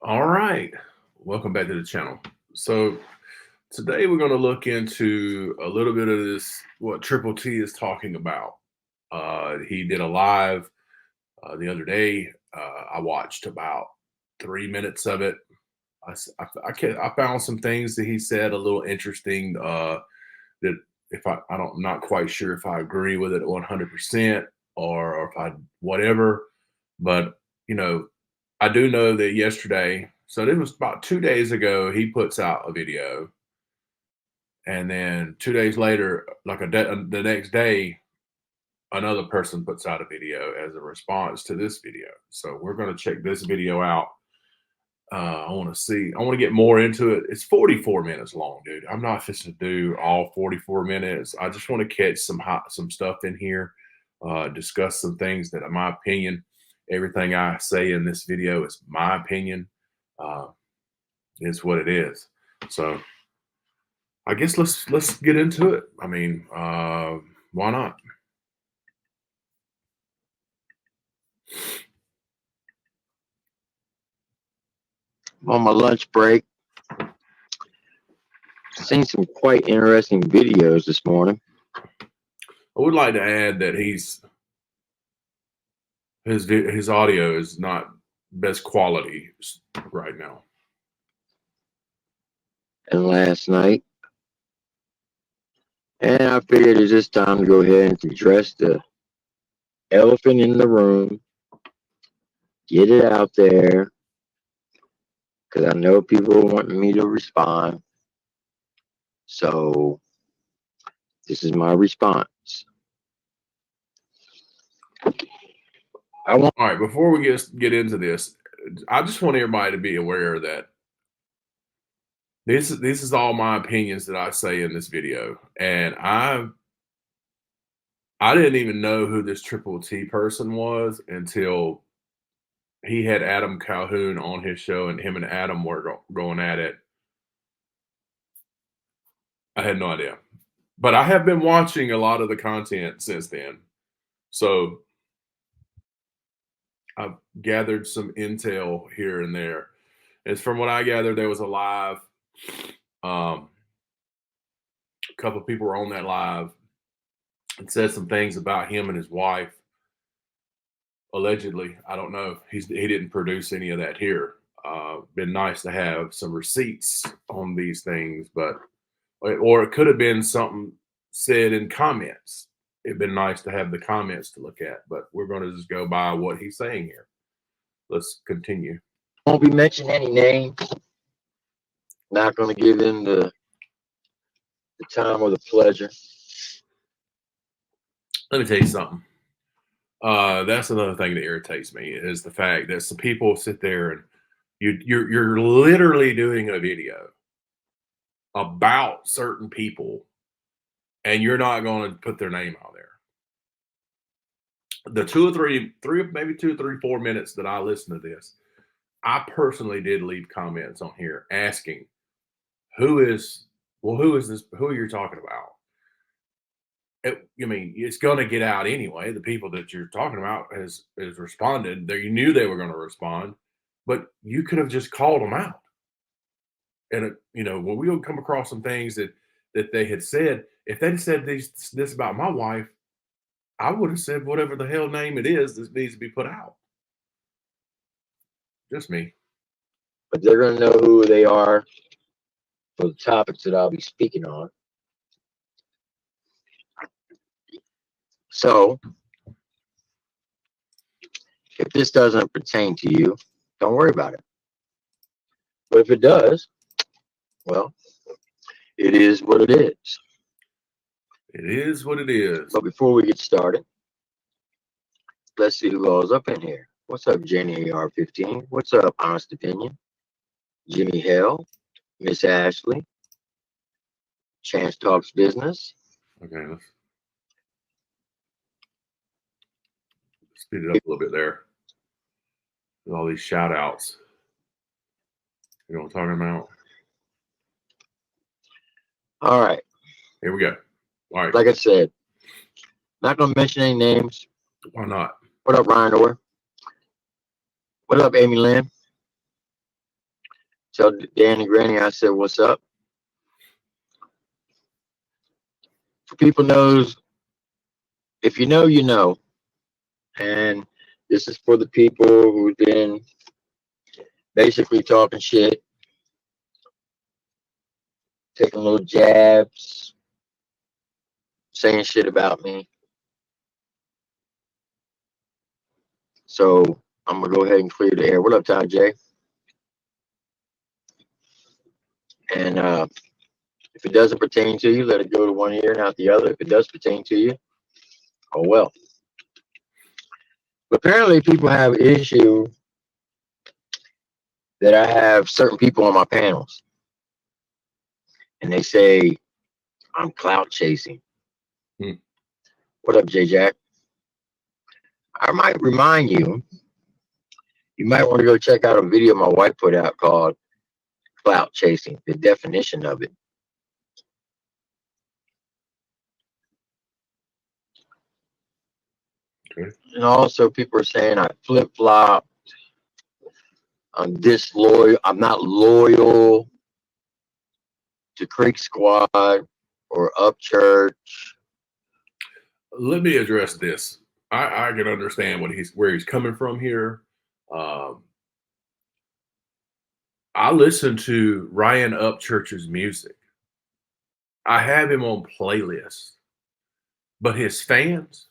All right. Welcome back to the channel. So today we're going to look into a little bit of this, what Triple T is talking about. He did a live the other day. I watched about 3 minutes of it. I found some things that he said a little interesting that if I'm not quite sure if I agree with it 100% or if I, whatever, but you know, I do know that yesterday, so it was about 2 days ago, he puts out a video. And then 2 days later, the next day, another person puts out a video as a response to this video. So we're going to check this video out. I want to get more into it. It's 44 minutes long, dude. I'm not just to do all 44 minutes. I just want to catch some stuff in here, discuss some things that, in my opinion, everything I say in this video is my opinion. Uh, is what it is. So I guess let's get into it. I mean, why not? On my lunch break, seen some quite interesting videos this morning. I would like to add that his audio is not best quality right now. And last night, and I figured it's just time to go ahead and address the elephant in the room, get it out there, because I know people are wanting me to respond. So this is my response. All right, before we get into this, I just want everybody to be aware that this is all my opinions that I say in this video, and I didn't even know who this Triple T person was until he had Adam Calhoun on his show, and him and Adam were going at it. I had no idea, but I have been watching a lot of the content since then, so I've gathered some intel here and there. As from what I gathered, there was a live. A couple of people were on that live and said some things about him and his wife. Allegedly, I don't know. He didn't produce any of that here. Been nice to have some receipts on these things, but or it could have been something said in comments. It'd been nice to have the comments to look at, but we're going to just go by what he's saying here. Let's continue. Won't be mentioning any names. Not going to give in the time or the pleasure. Let me tell you something. That's another thing that irritates me is the fact that some people sit there and you're literally doing a video about certain people and you're not going to put their name out there. The 2 or 3, maybe 2 or 3, 4 minutes that I listened to this, I personally did leave comments on here asking, who is this? Who are you talking about? I mean, it's going to get out anyway. The people that you're talking about has responded. You knew they were going to respond, but you could have just called them out. And when we would come across some things that they had said, if they'd said this about my wife, I would have said whatever the hell name it is that needs to be put out. Just me. But they're going to know who they are for the topics that I'll be speaking on. So, if this doesn't pertain to you, don't worry about it. But if it does, well, it is what it is. It is what it is. But before we get started, let's see who all's up in here. What's up, Jenny AR15? What's up, Honest Opinion? Jimmy Hell, Miss Ashley, Chance Talks Business. Okay, let's speed it up a little bit there. With all these shout outs. You know what I'm talking about? All right. Here we go. All right. Like I said, not going to mention any names. Why not? What up, Ryan Orr? What up, Amy Lynn? Tell Dan and Granny I said, what's up? For people knows, if you know, you know. And this is for the people who've been basically talking shit, taking little jabs, saying shit about me. So I'm gonna go ahead and clear the air. What up, Ty J? And if it doesn't pertain to you, let it go to one ear and out the other. If it does pertain to you, oh well. But apparently, people have issue that I have certain people on my panels, and they say I'm clout chasing. Hmm. What up, J Jack? I might remind you, you might want to go check out a video my wife put out called clout chasing, the definition of it. Okay. And also, people are saying I flip flop. I'm disloyal. I'm not loyal to Creek Squad or Up Church. Let me address this. I can understand where he's coming from here. Um, I listen to Ryan Upchurch's music. I have him on playlists, but his fans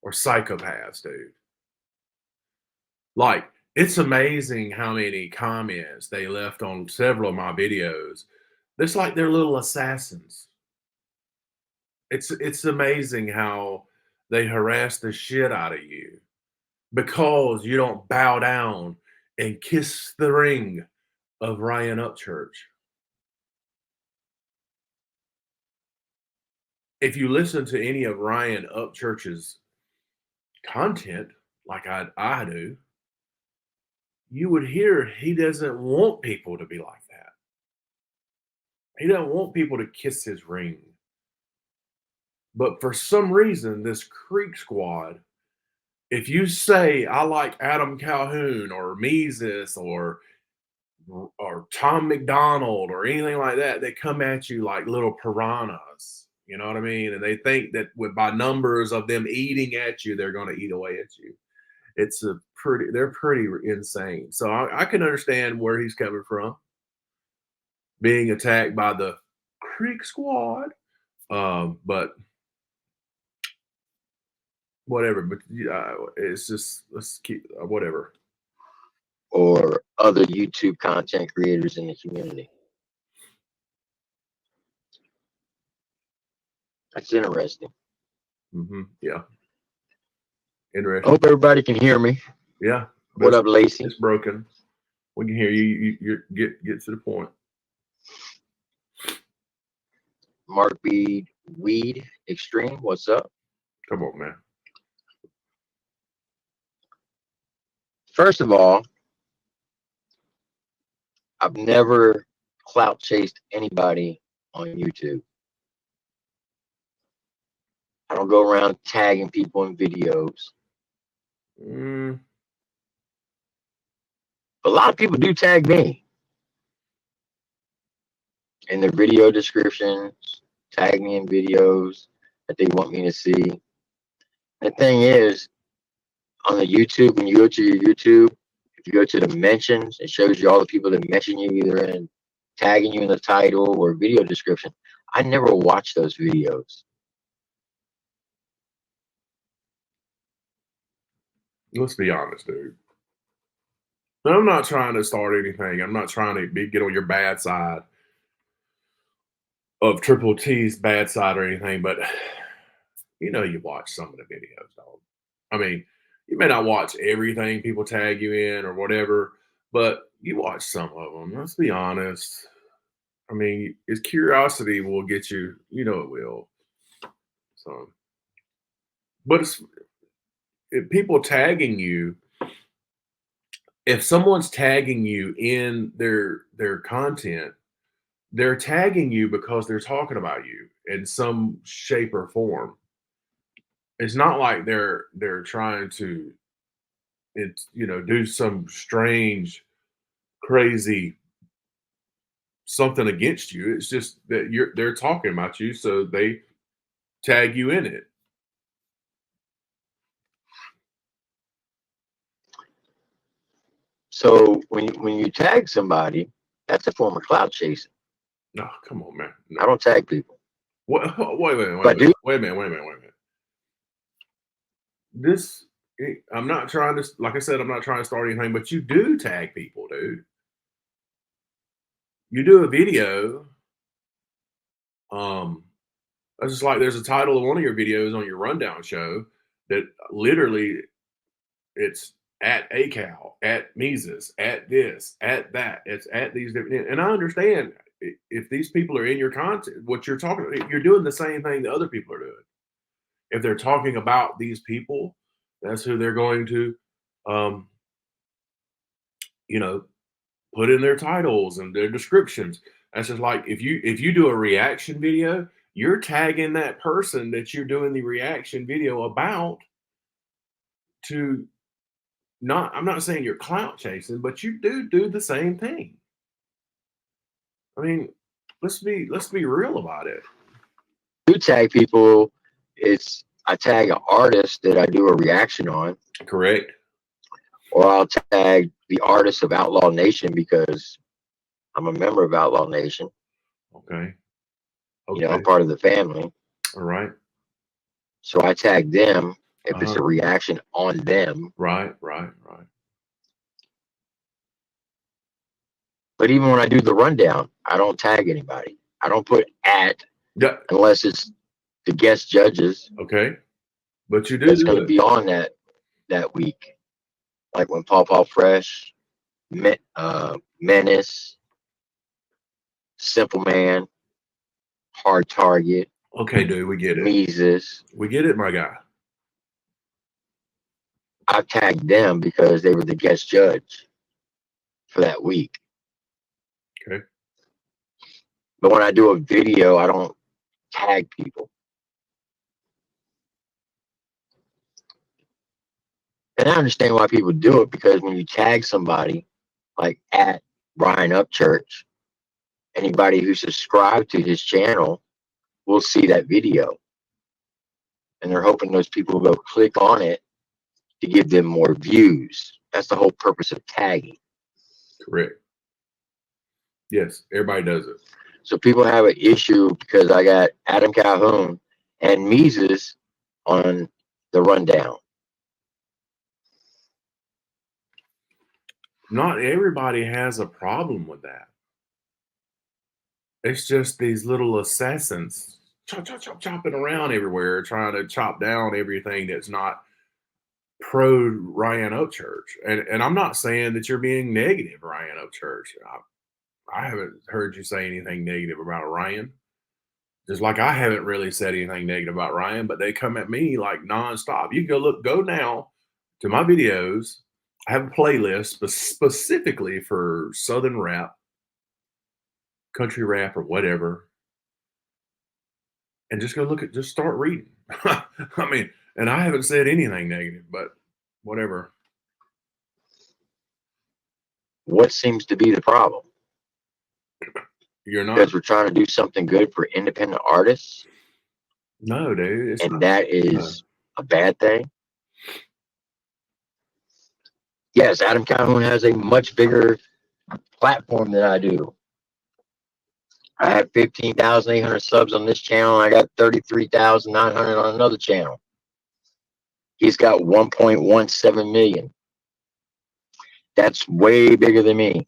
are psychopaths, dude. Like, it's amazing how many comments they left on several of my videos. It's like they're little assassins. It's amazing how they harass the shit out of you because you don't bow down and kiss the ring of Ryan Upchurch. If you listen to any of Ryan Upchurch's content, like I do, you would hear he doesn't want people to be like that. He doesn't want people to kiss his ring. But for some reason, this Creek Squad, if you say I like Adam Calhoun or Mises or Tom McDonald or anything like that, they come at you like little piranhas. You know what I mean? And they think that by numbers of them eating at you, they're going to eat away at you. They're pretty insane. So I can understand where he's coming from, being attacked by the Creek Squad. But whatever. But it's just let's keep whatever. Or other YouTube content creators in the community. That's interesting. Yeah, I interesting. hope everybody can hear me. Yeah. What up, Lacey? It's broken. We can hear you. You get to the point. Mark B. Weed Extreme, what's up? Come on, man. First of all, I've never clout chased anybody on YouTube. I don't go around tagging people in videos. A lot of people do tag me in their video descriptions, tag me in videos that they want me to see. The thing is, on the YouTube, when you go to your YouTube, if you go to the mentions, it shows you all the people that mention you either in tagging you in the title or video description. I never watch those videos. Let's be honest, dude. I'm not trying to start anything. I'm not trying to get on your bad side of Triple T's bad side or anything, but you watch some of the videos, dog. I mean, you may not watch everything people tag you in or whatever, but you watch some of them. Let's be honest. I mean, it's curiosity will get you, it will. So, but if people tagging you, if someone's tagging you in their content, they're tagging you because they're talking about you in some shape or form. It's not like they're trying to do some strange, crazy something against you. It's just that they're talking about you, so they tag you in it. So when you tag somebody, that's a form of clout chasing. No, come on, man. No. I don't tag people. What? Wait a minute. If I do, Wait a minute. Wait a minute. Wait a minute. This. I'm not trying to. Like I said, I'm not trying to start anything, but you do tag people, dude. You do a video. Um, it's just like there's a title of one of your videos on your rundown show that literally it's at ACAL, at Mises, at this, at that. It's at these different. And I understand if these people are in your content, what you're talking about, you're doing the same thing that other people are doing. If they're talking about these people, that's who they're going to, um, you know, put in their titles and their descriptions. That's just like if you do a reaction video, you're tagging that person that you're doing the reaction video about to not. I'm not saying you're clout chasing, but you do the same thing. I mean, let's be real about it. do tag people. It's I tag an artist that I do a reaction on, Correct. or I'll tag the artist of Outlaw Nation because I'm a member of Outlaw Nation. Okay. You know, I'm Okay. part of the family. All right. So I tag them if it's Uh-huh. a reaction on them. Right. Right. Right. But even when I do the rundown, I don't tag anybody. I don't put at Yeah. unless it's the guest judges Okay. But you do that's going to it. be on that week. Like when Paw Fresh, Menace, Simple Man, Hard Target, Okay, dude. We get it. Mises. We get it, my guy. I tagged them because they were the guest judge for that week. Okay. But when I do a video, I don't tag people. And I understand why people do it because when you tag somebody like at Brian Upchurch, anybody who subscribed to his channel will see that video. And they're hoping those people will go click on it to give them more views. That's the whole purpose of tagging. Correct. Yes, everybody does it. So people have an issue because I got Adam Calhoun and Mises on the rundown. Not everybody has a problem with that. It's just these little assassins chopping around everywhere, trying to chop down everything that's not pro Ryan Upchurch. And I'm not saying that you're being negative, Ryan Upchurch. I haven't heard you say anything negative about Ryan. Just like I haven't really said anything negative about Ryan, but they come at me like nonstop. You go now to my videos. I have a playlist specifically for Southern rap, country rap, or whatever, and just go look at, just start reading. I mean, and I haven't said anything negative, but whatever. What seems to be the problem? You're not. Because we're trying to do something good for independent artists, No, dude. It's and not. that No. is a bad thing. Yes, Adam Calhoun has a much bigger platform than I do. I have 15,800 subs on this channel. And I got 33,900 on another channel. He's got 1.17 million. That's way bigger than me.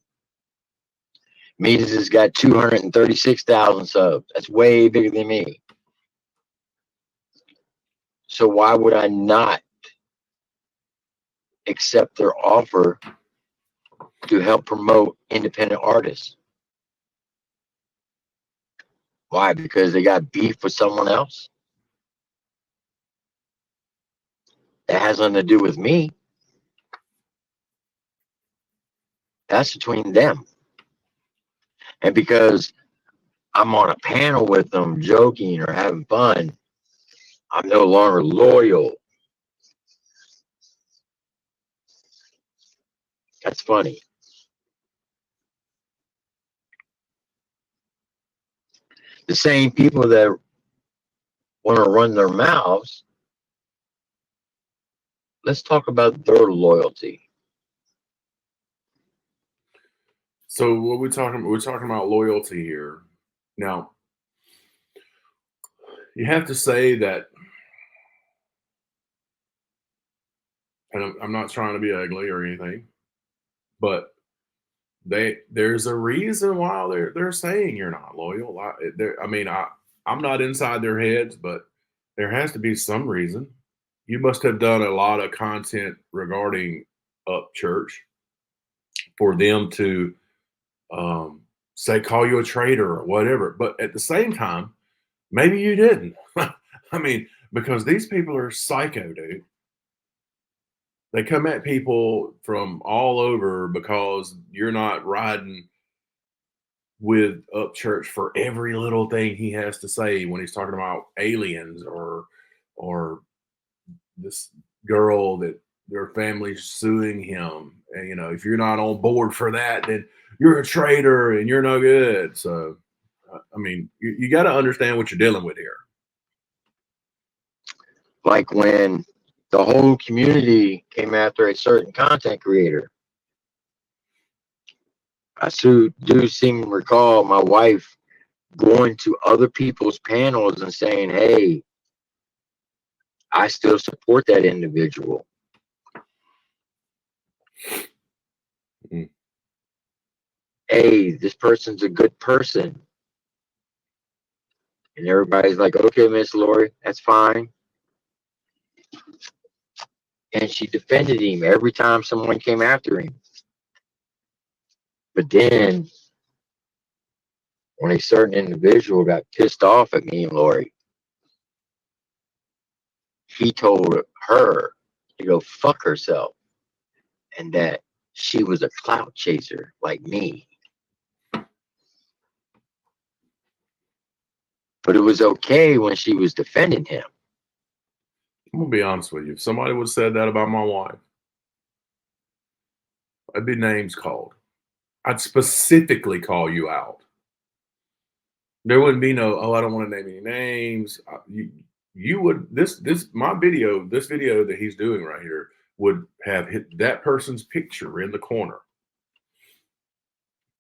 Mises has got 236,000 subs. That's way bigger than me. So why would I not accept their offer to help promote independent artists? Why? Because they got beef with someone else? That has nothing to do with me. That's between them. And because I'm on a panel with them joking or having fun, I'm no longer loyal. That's funny. The same people that want to run their mouths, let's talk about their loyalty. So what we're talking about loyalty here. Now, you have to say that, and I'm not trying to be ugly or anything, but there's a reason why they're saying you're not loyal. I'm not inside their heads, but there has to be some reason. You must have done a lot of content regarding Up Church for them to say call you a traitor or whatever. But at the same time, maybe you didn't. I mean, because these people are psycho, dude. They come at people from all over because you're not riding with Up Church for every little thing he has to say when he's talking about aliens or this girl that their family's suing him. And if you're not on board for that, then you're a traitor and you're no good. So I mean, you got to understand what you're dealing with here. Like when the whole community came after a certain content creator. I do seem to recall my wife going to other people's panels and saying, hey, I still support that individual. Mm. Hey, this person's a good person. And everybody's like, okay, Miss Lori, that's fine. And she defended him every time someone came after him. But then when a certain individual got pissed off at me and Lori, he told her to go fuck herself and that she was a clout chaser like me. But it was okay when she was defending him. I'm gonna be honest with you. If somebody would have said that about my wife, I'd be names called. I'd specifically call you out. There wouldn't be no, oh, I don't want to name any names. You would this video that he's doing right here would have hit that person's picture in the corner,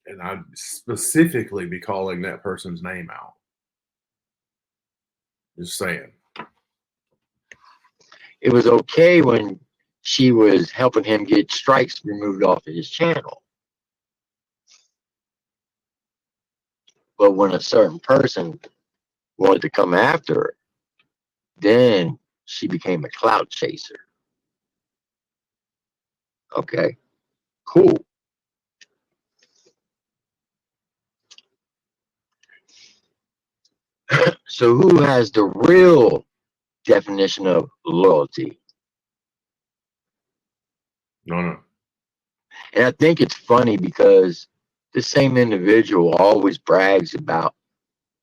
and I'd specifically be calling that person's name out. Just saying. It was okay when she was helping him get strikes removed off of his channel. But when a certain person wanted to come after her, then she became a clout chaser. Okay, cool. So who has the real definition of loyalty? No. And I think it's funny because the same individual always brags about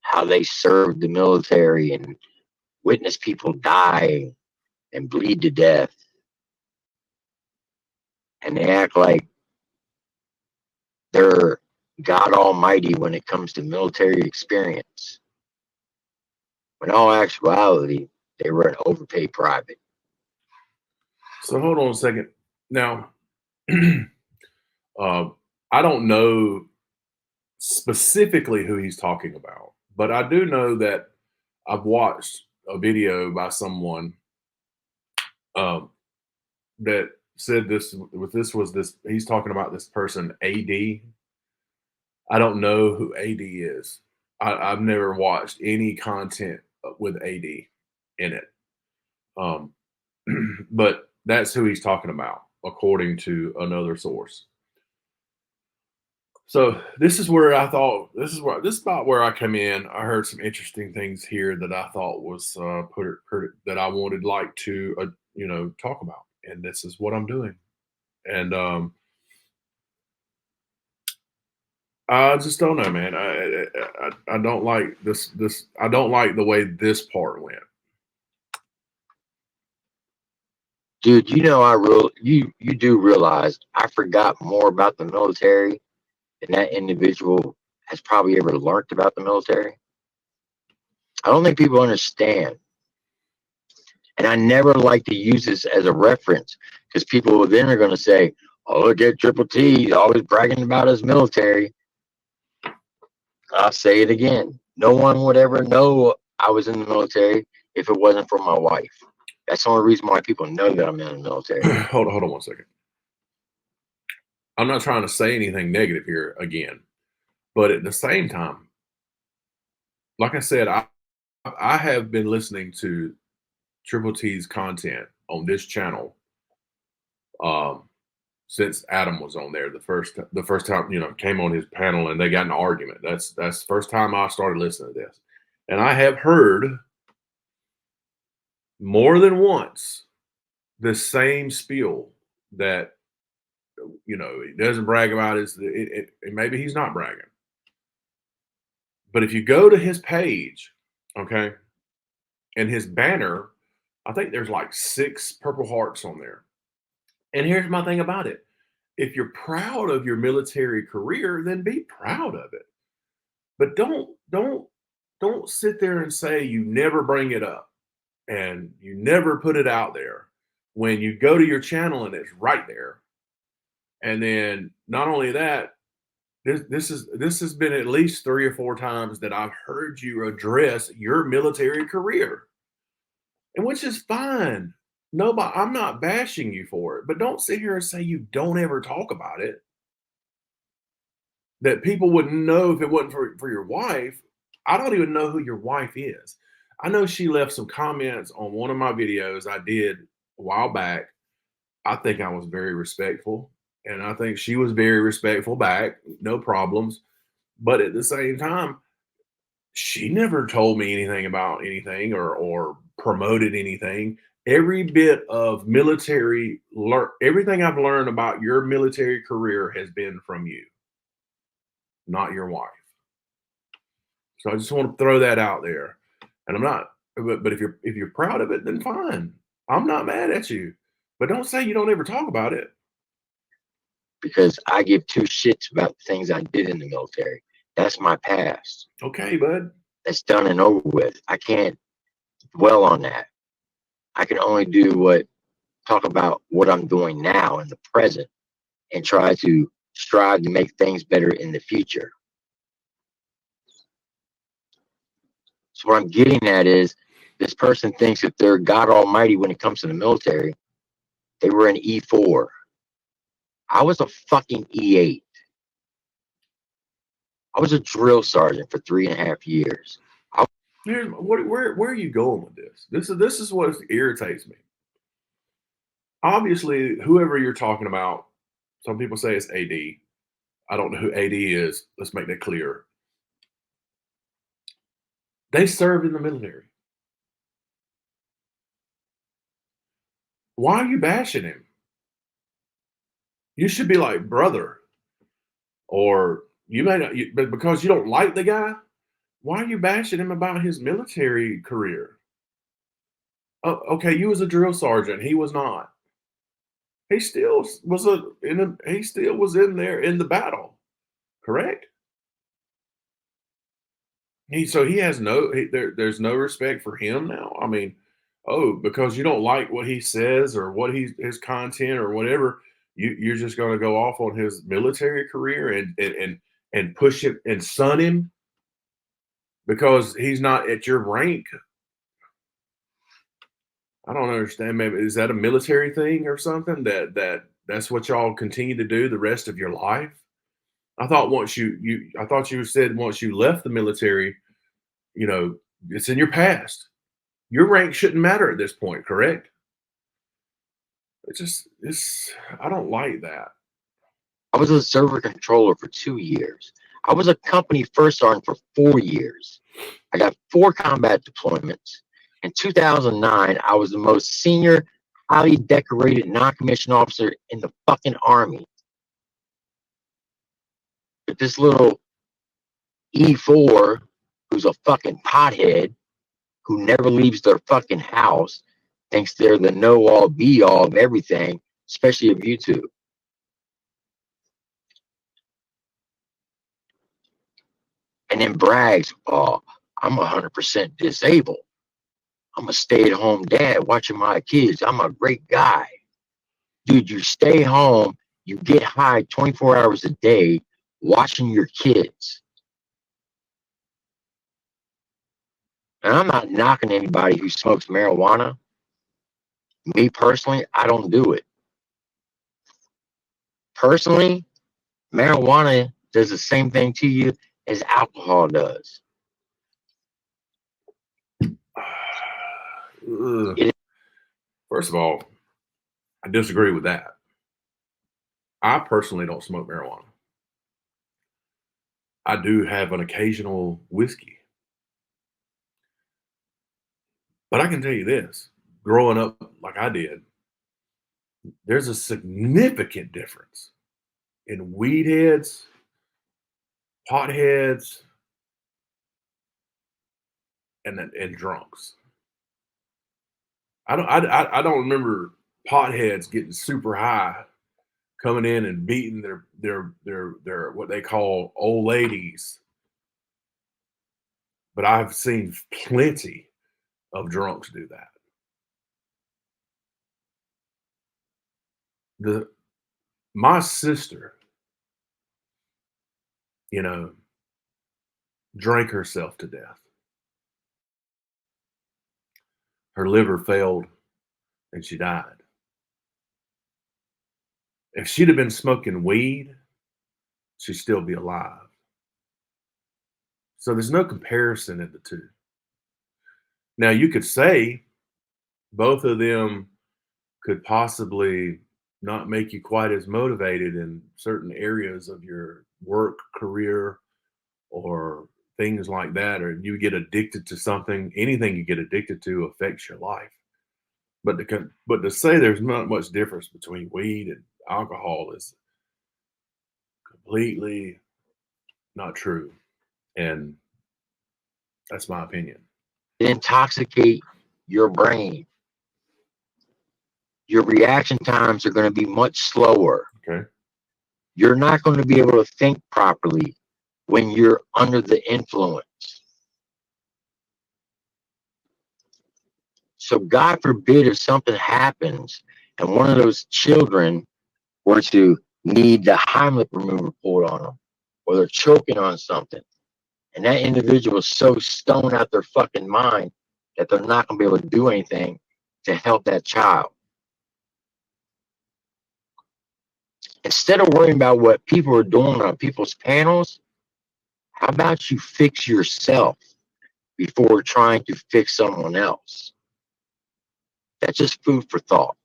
how they served the military and witnessed people die and bleed to death. And they act like they're God Almighty when it comes to military experience. When in all actuality, they were an overpaid private. So hold on a second. Now, I don't know specifically who he's talking about, but I do know that I've watched a video by someone that said this he's talking about this person AD. I don't know who AD is. I've never watched any content with AD in it. But that's who he's talking about, according to another source. So this is about where I come in. I heard some interesting things here that I thought was that I wanted to talk about, and this is what I'm doing. And I just don't know, man. I don't like this. I don't like the way this part went. Dude, you do realize I forgot more about the military than that individual has probably ever learned about the military. I don't think people understand. And I never like to use this as a reference because people then are going to say, oh, look at Triple T, he's always bragging about his military. I'll say it again. No one would ever know I was in the military if it wasn't for my wife. That's the only reason why people know that I'm in the military. Hold on 1 second. I'm not trying to say anything negative here again, but at the same time, like I said, I have been listening to Triple T's content on this channel um, since Adam was on there the first time came on his panel and they got in an argument. That's the first time I started listening to this, and I have heard more than once the same spiel that he doesn't brag about maybe he's not bragging, but if you go to his page, okay, and his banner, I think there's like 6 purple hearts on there. And here's my thing about it. If you're proud of your military career, then be proud of it. But don't sit there and say you never bring it up and you never put it out there when you go to your channel and it's right there. And then not only that, this has been at least 3 or 4 times that I've heard you address your military career. And which is fine. Nobody, I'm not bashing you for it, but don't sit here and say you don't ever talk about it. That people wouldn't know if it wasn't for your wife. I don't even know who your wife is. I know she left some comments on one of my videos I did a while back. I think I was very respectful, and I think she was very respectful back. No problems. But at the same time, she never told me anything about anything or promoted anything. Every bit of everything I've learned about your military career has been from you, not your wife. So I just want to throw that out there. And I'm not, but if you're proud of it, then fine. I'm not mad at you. But don't say you don't ever talk about it. Because I give 2 shits about the things I did in the military. That's my past. Okay, bud. That's done and over with. I can't dwell on that. I can only talk about what I'm doing now in the present and try to strive to make things better in the future. So what I'm getting at is this person thinks that they're God Almighty when it comes to the military. They were an E4. I was a fucking E8. I was a drill sergeant for 3.5 years. Where are you going with this? This is what irritates me. Obviously, whoever you're talking about, some people say it's AD. I don't know who AD is. Let's make that clear. They served in the military. Why are you bashing him? You should be like, brother, or you may not, but because you don't like the guy, why are you bashing him about his military career? Oh, okay, you was a drill sergeant. He was not. He still he still was in there in the battle, correct? He has there's no respect for him now. I mean, oh, because you don't like what he says or what his content or whatever, you're just going to go off on his military career and push him and sun him because he's not at your rank. I don't understand. Maybe is that a military thing or something that's what y'all continue to do the rest of your life? I thought I thought you said once you left the military, it's in your past. Your rank shouldn't matter at this point, correct? I don't like that. I was a server controller for 2 years. I was a company first sergeant for 4 years. I got 4 combat deployments. In 2009, I was the most senior, highly decorated non-commissioned officer in the fucking Army. But this little E4, who's a fucking pothead, who never leaves their fucking house, thinks they're the know-all, be-all of everything, especially of YouTube. And then brags, oh, I'm 100% disabled. I'm a stay-at-home dad watching my kids. I'm a great guy. Dude, you stay home, you get high 24 hours a day watching your kids. And I'm not knocking anybody who smokes marijuana. Me personally, I don't do it. Personally, marijuana does the same thing to you as alcohol does. First of all, I disagree with that. I personally don't smoke marijuana. I do have an occasional whiskey. But I can tell you this, growing up like I did, there's a significant difference in weed heads, pot heads, and drunks. I don't remember potheads getting super high, coming in and beating their what they call old ladies. But I've seen plenty of drunks do that. My sister, you know, drank herself to death. Her liver failed and she died. If she'd have been smoking weed, she'd still be alive. So there's no comparison in the two. Now you could say both of them could possibly not make you quite as motivated in certain areas of your work career or things like that, or you get addicted to something. Anything you get addicted to affects your life. But to say there's not much difference between weed and alcohol is completely not true, and that's my opinion. Intoxicate your brain. Your reaction times are going to be much slower. Okay. You're not going to be able to think properly when you're under the influence. So God forbid if something happens and one of those children were to need the Heimlich remover pulled on them, or they're choking on something, and that individual is so stoned out their fucking mind that they're not going to be able to do anything to help that child. Instead of worrying about what people are doing on people's panels, how about you fix yourself before trying to fix someone else? That's just food for thought.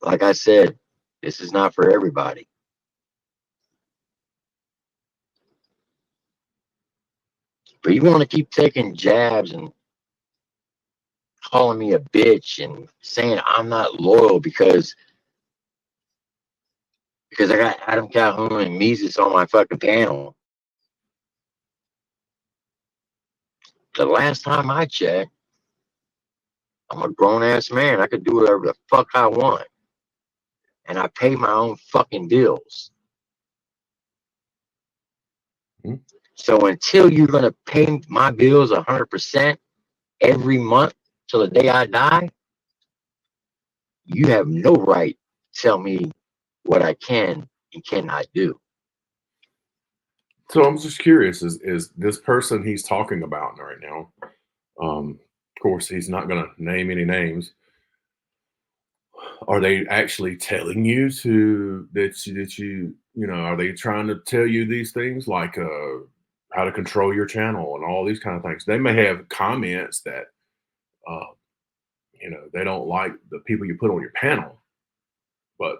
Like I said, this is not for everybody. But you want to keep taking jabs and calling me a bitch and saying I'm not loyal because I got Adam Calhoun and Mises on my fucking panel. The last time I checked, I'm a grown ass man. I could do whatever the fuck I want. And I pay my own fucking bills. Mm-hmm. So until you're going to pay my bills 100% every month till the day I die, you have no right to tell me what I can and cannot do. So I'm just curious: is this person he's talking about right now? Of course, he's not going to name any names. Are they actually telling you that you know? Are they trying to tell you these things like how to control your channel and all these kind of things? They may have comments that uh, they don't like the people you put on your panel, but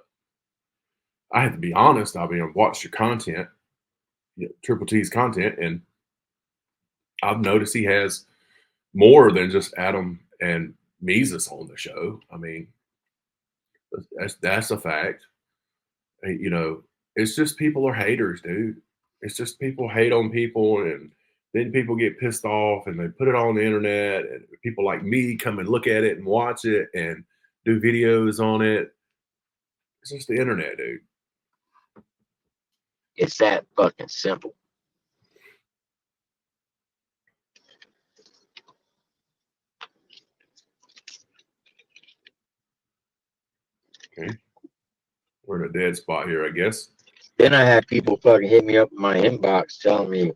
I have to be honest. I mean, I've watched your content, Triple T's content, and I've noticed he has more than just Adam and Mises on the show. I mean, that's a fact. It's just people are haters, dude. It's just people hate on people, and then people get pissed off, and they put it on the internet, and people like me come and look at it and watch it and do videos on it. It's just the internet, dude. It's that fucking simple. Okay. We're in a dead spot here, I guess. Then I had people fucking hit me up in my inbox telling me,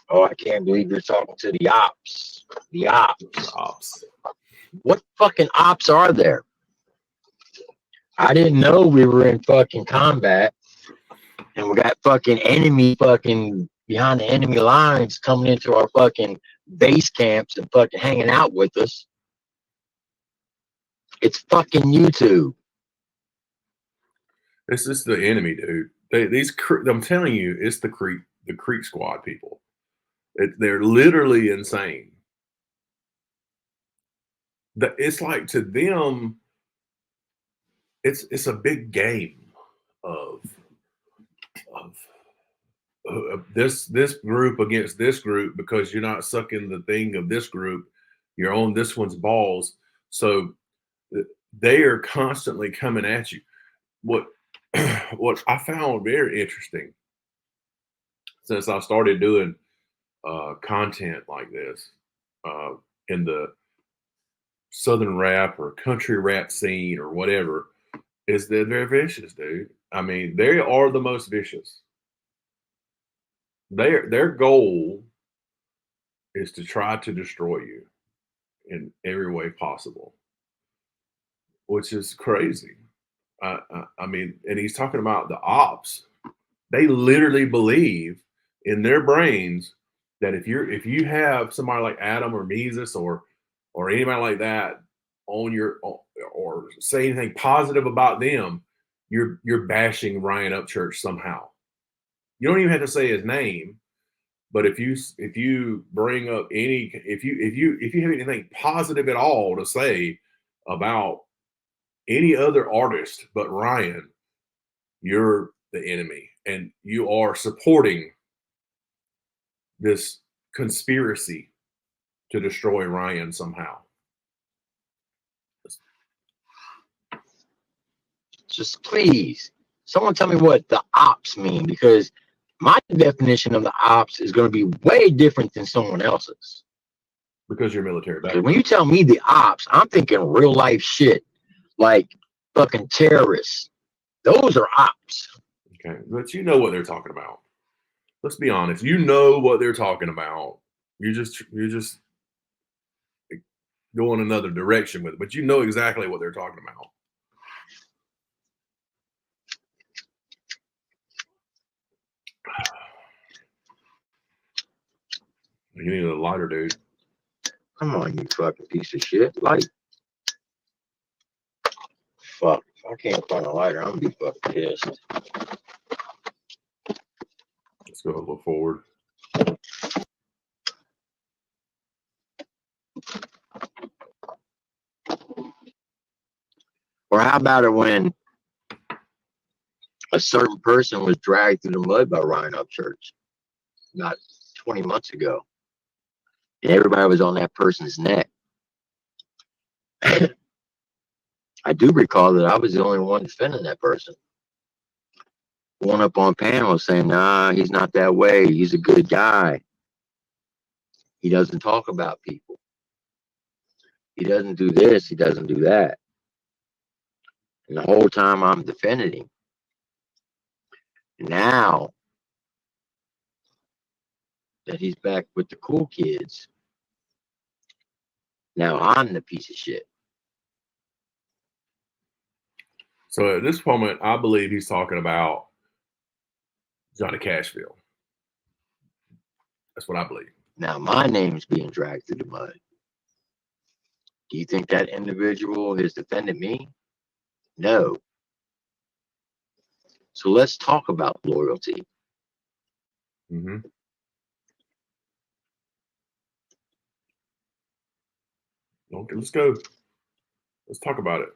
oh, I can't believe you're talking to the ops. The ops. Ops. What fucking ops are there? I didn't know we were in fucking combat and we got fucking enemy fucking behind the enemy lines coming into our fucking base camps and fucking hanging out with us. It's fucking YouTube. This is the enemy, dude. I'm telling you, it's the Creek Squad people. They're literally insane. It's like to them, it's a big game of this group against this group because you're not sucking the thing of this group. You're on this one's balls. So they are constantly coming at you. What what I found very interesting since I started doing content like this in the southern rap or country rap scene or whatever is that they're vicious, dude. I mean, they are the most vicious. Their goal is to try to destroy you in every way possible, which is crazy. I mean, and he's talking about the ops. They literally believe in their brains that if you have somebody like Adam or Mesus or anybody like that on your or say anything positive about them, you're bashing Ryan Upchurch somehow. You don't even have to say his name, but if you bring up if you have anything positive at all to say about any other artist but Ryan, you're the enemy and you are supporting this conspiracy to destroy Ryan somehow. Just please, someone tell me what the ops mean, because my definition of the ops is going to be way different than someone else's. Because you're military background. When you tell me the ops, I'm thinking real life shit, like fucking terrorists. Those are ops. Okay, but you know what they're talking about. Let's be honest. You know what they're talking about. You're just going another direction with it, but you know exactly what they're talking about. You need a lighter, dude. Come on, you fucking piece of shit. Light. Fuck. If I can't find a lighter, I'm gonna be fucking pissed. Let's go a little forward. Or how about it when a certain person was dragged through the mud by Ryan Upchurch not 20 months ago, and everybody was on that person's neck. I do recall that I was the only one defending that person. Going up on panels saying, nah, he's not that way. He's a good guy. He doesn't talk about people. He doesn't do this. He doesn't do that. And the whole time I'm defending him. Now that he's back with the cool kids, now I'm the piece of shit. So at this moment, I believe he's talking about Johnny Cashville. That's what I believe. Now my name's being dragged through the mud. Do you think that individual has defended me? No. So let's talk about loyalty. Mm-hmm. Okay, let's go. Let's talk about it.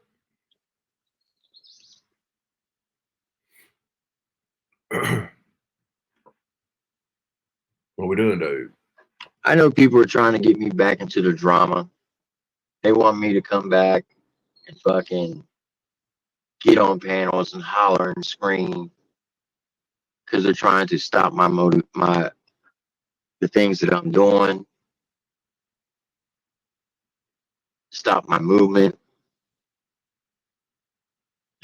What are we doing, dude? I know people are trying to get me back into the drama. They want me to come back and fucking get on panels and holler and scream. because they're trying to stop the things that I'm doing, stop my movement.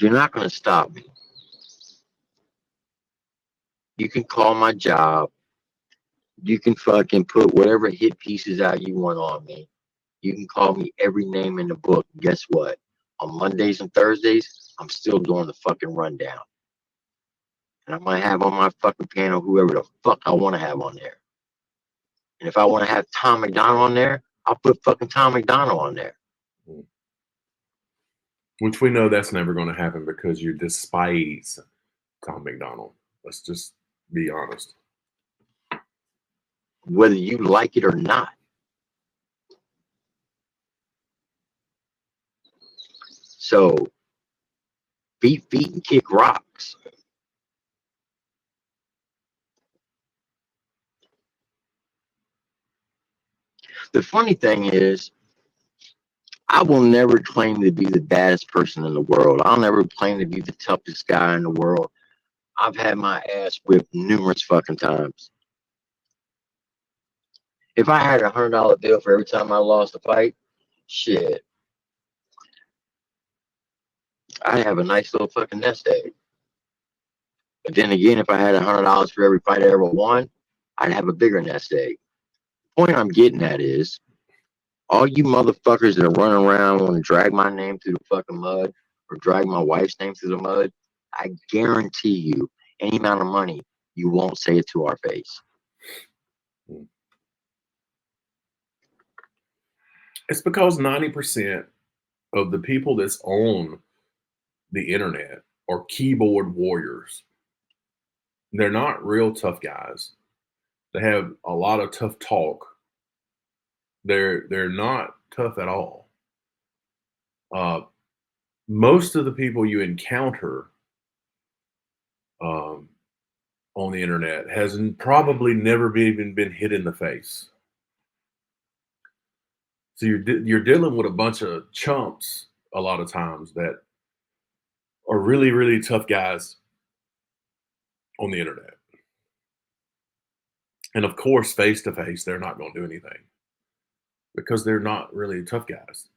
You're not going to stop me. You can call my job. You can fucking put whatever hit pieces out you want on me. You can call me every name in the book. Guess what? On Mondays and Thursdays, I'm still doing the fucking rundown. And I might have on my fucking panel whoever the fuck I want to have on there. And if I want to have Tom McDonald on there, I'll put fucking Tom McDonald on there. Which we know that's never going to happen because you despise Tom McDonald. Let's just be honest. Whether you like it or not. So, beat feet and kick rocks. The funny thing is, I will never claim to be the baddest person in the world. I'll never claim to be the toughest guy in the world. I've had my ass whipped numerous fucking times. If I had $100 bill for every time I lost a fight, shit, I'd have a nice little fucking nest egg. But then again, if I had $100 for every fight I ever won, I'd have a bigger nest egg. The point I'm getting at is, all you motherfuckers that are running around want to drag my name through the fucking mud or drag my wife's name through the mud, I guarantee you, any amount of money, you won't say it to our face. It's because 90% of the people that's on the internet are keyboard warriors. They're not real tough guys. They have a lot of tough talk. They're not tough at all. Most of the people you encounter on the internet has probably never even been hit in the face. So you're dealing with a bunch of chumps a lot of times that are really, really tough guys on the internet. And of course, face to face, they're not going to do anything because they're not really tough guys.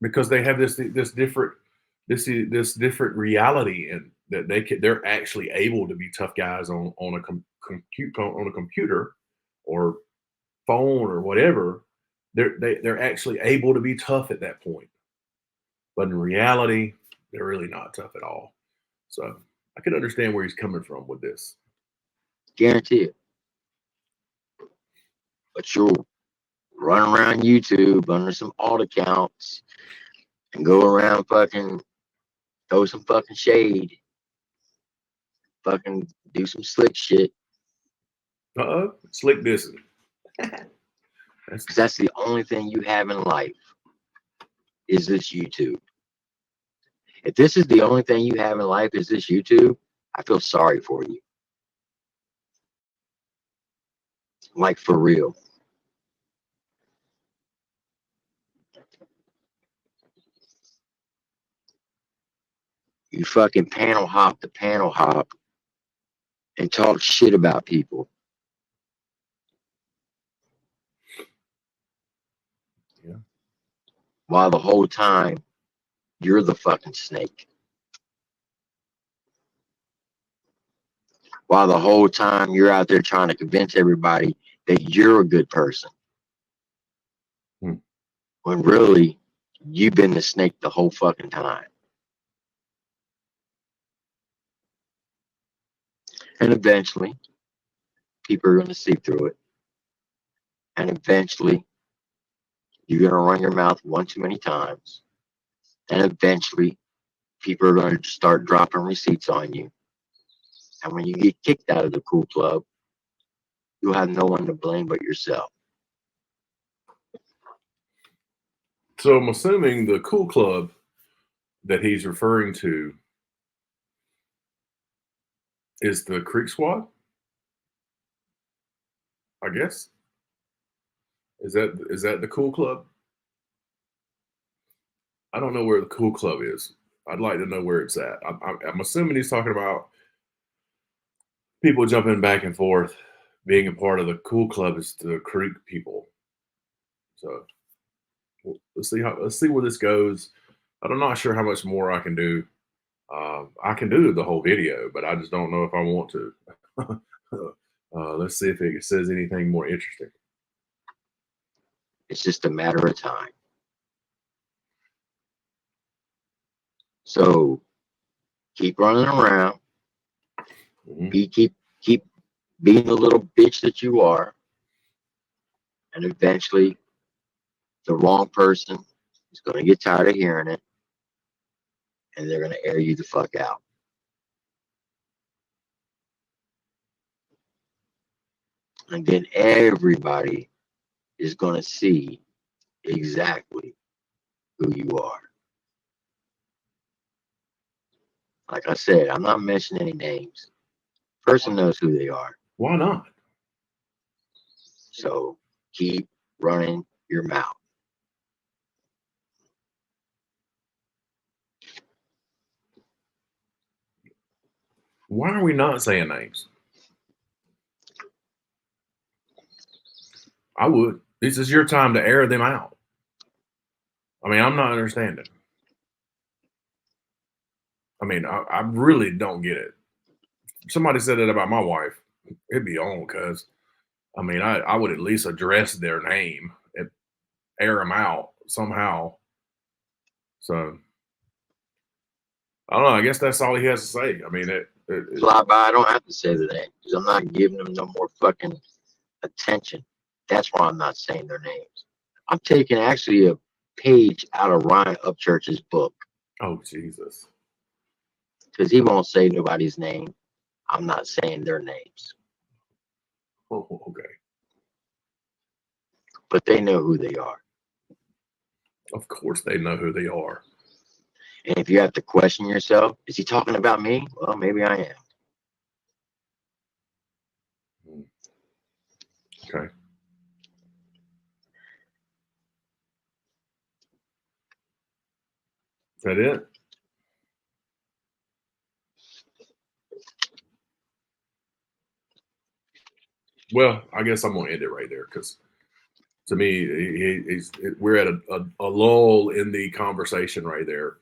Because they have this different reality, and that they're actually able to be tough guys on a computer or phone or whatever. They're actually able to be tough at that point. But in reality, they're really not tough at all. So I can understand where he's coming from with this. Guarantee it. But you'll run around YouTube under some alt accounts and go around fucking throw some fucking shade, fucking do some slick shit. Slick dissing. Because that's the only thing you have in life is this YouTube. If this is the only thing you have in life is this YouTube, I feel sorry for you. Like, for real. You fucking panel hop to panel hop and talk shit about people. Yeah. While the whole time, you're the fucking snake. While the whole time, you're out there trying to convince everybody that you're a good person. When really, you've been the snake the whole fucking time. And eventually, people are going to see through it. And eventually, you're going to run your mouth one too many times. And eventually, people are going to start dropping receipts on you. And when you get kicked out of the cool club, you'll have no one to blame but yourself. So I'm assuming the cool club that he's referring to is the Creek Squad, I guess. Is that the cool club? I don't know where the cool club is. I'd like to know where it's at. I'm assuming he's talking about people jumping back and forth, being a part of the cool club is the Creek people. So let's see where this goes. I'm not sure how much more I can do. I can do the whole video, but I just don't know if I want to. Let's see if it says anything more interesting. It's just a matter of time. So keep running around. Keep being the little bitch that you are, and eventually the wrong person is going to get tired of hearing it, and they're going to air you the fuck out. And then everybody is going to see exactly who you are. Like I said, I'm not mentioning any names. Person knows who they are. Why not? So keep running your mouth. Why are we not saying names? I would. This is your time to air them out. I mean, I'm not understanding. I mean, I really don't get it. Somebody said that about my wife. It'd be on, cuz I mean, I would at least address their name and air them out somehow. So I don't know. I guess that's all he has to say. I mean, Fly by, I don't have to say the name because I'm not giving them no more fucking attention. That's why I'm not saying their names. I'm taking actually a page out of Ryan Upchurch's book oh, Jesus. because he won't say nobody's name. I'm not saying their names, Oh, okay. but they know who they are. Of course they know who they are. And if you have to question yourself, is he talking about me? Well, maybe I am. Okay. Is that it? Well, I guess I'm gonna end it right there because to me, we're at a lull in the conversation right there.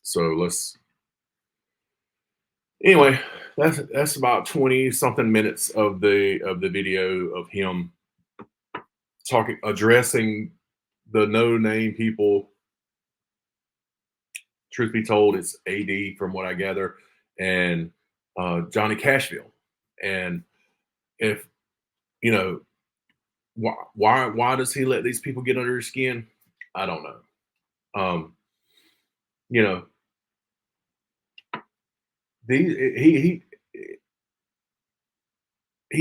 So let's anyway. That's about 20 something minutes of the video of him talking, addressing the no name people. Truth be told, it's AD from what I gather, and Johnny Cashville. And if you know why does he let these people get under his skin? I don't know. You know, he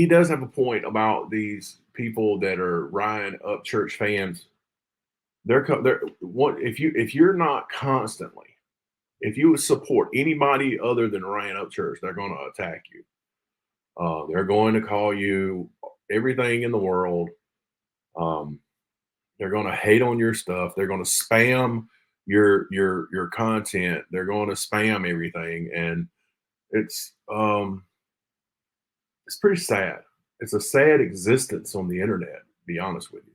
does have a point about these people that are Ryan Upchurch fans. They're what if you're not constantly, if you support anybody other than Ryan Upchurch, they're going to attack you. They're going to call you everything in the world. Um, they're going to hate on your stuff. They're going to spam your content. They're going to spam everything, and it's pretty sad. It's a sad existence on the internet, to be honest with you.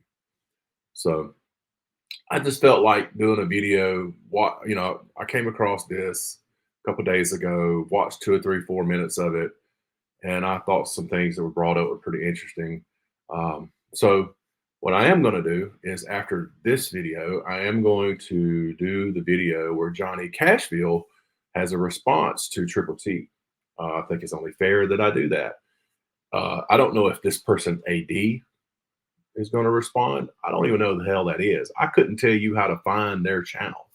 So I just felt like doing a video. I came across this a couple days ago, watched 2 or 3, 4 minutes of it, and I thought some things that were brought up were pretty interesting. So what I am going to do is after this video, I am going to do the video where Johnny Cashville has a response to Triple T. I think it's only fair that I do that. I don't know if this person AD is going to respond. I don't even know who the hell that is. I couldn't tell you how to find their channel.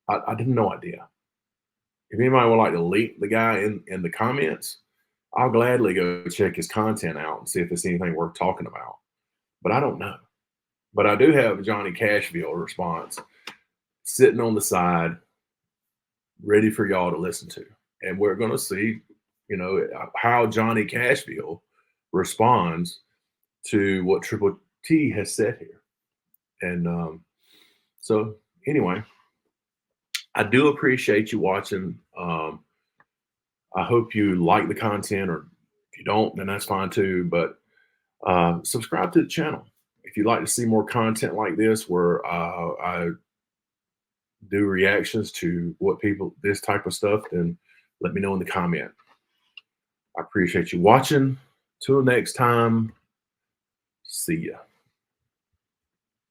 I have no idea. If anybody would like to link the guy in the comments, I'll gladly go check his content out and see if it's anything worth talking about. But I don't know. But I do have Johnny Cashville response sitting on the side, ready for y'all to listen to. And we're going to see, how Johnny Cashville responds to what Triple T has said here. And so, anyway, I do appreciate you watching. I hope you like the content, or if you don't, then that's fine too. But subscribe to the channel if you'd like to see more content like this, where I do reactions to what people, this type of stuff. Then let me know in the comment. I appreciate you watching. Till next time, see ya.